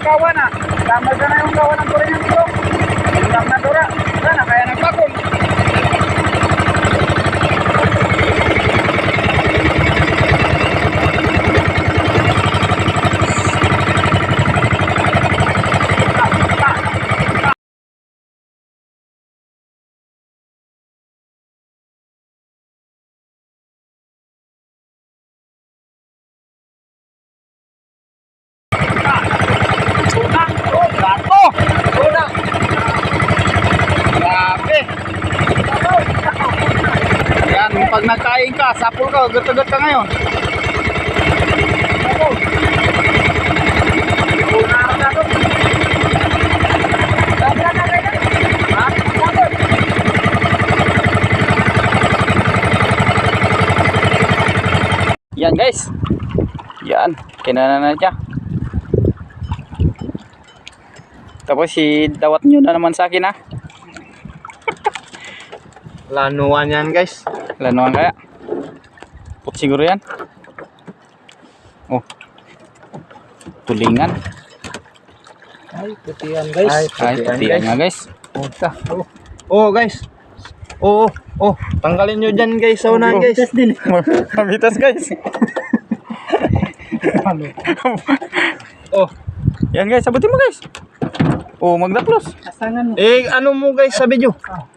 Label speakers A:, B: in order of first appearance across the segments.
A: kawan na. Tama ka na yung kawan ng Korean dito. Ulang na dura. Sana kaya nagpakol. Pag nagkain ka, sapul ka, gagat ka ngayon. Yan guys. Yan, kinana na siya. Tapos si dawat nyo na naman sa akin ha.
B: Lanuan yan guys.
A: Lanuan kaya? Put siguro yan. Oh. Tulingan.
B: Ay, putihan guys.
A: Ay, putihan nga guys.
B: Oh guys. Oh, tanggalin nyo dyan guys sa unahan guys.
A: Mabitas guys.
B: Oh,
A: yan guys, sabutin mo guys. Oh, magdaplos.
B: eh ano mo guys sa video?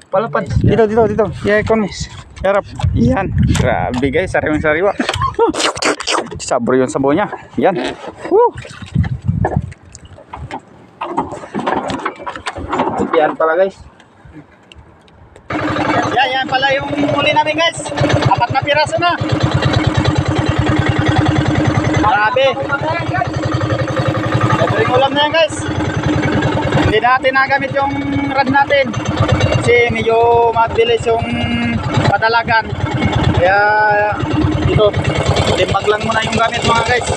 B: Palapad.
A: Dito. Yeah, konis. Harap. Yan. Grabe guys, sariwang-sariwa. Sabro yung sabaw niya. Yan. Woo.
B: Yan pala guys.
A: Yan pala yung muli namin guys. 4 na piraso na. Grabe. Libreng ulam na yan guys. Hindi natin nagamit yung rad natin. Kasi medyo mabilis yung padalagan. Kaya ito, limbag lang muna yung gamit mga guys.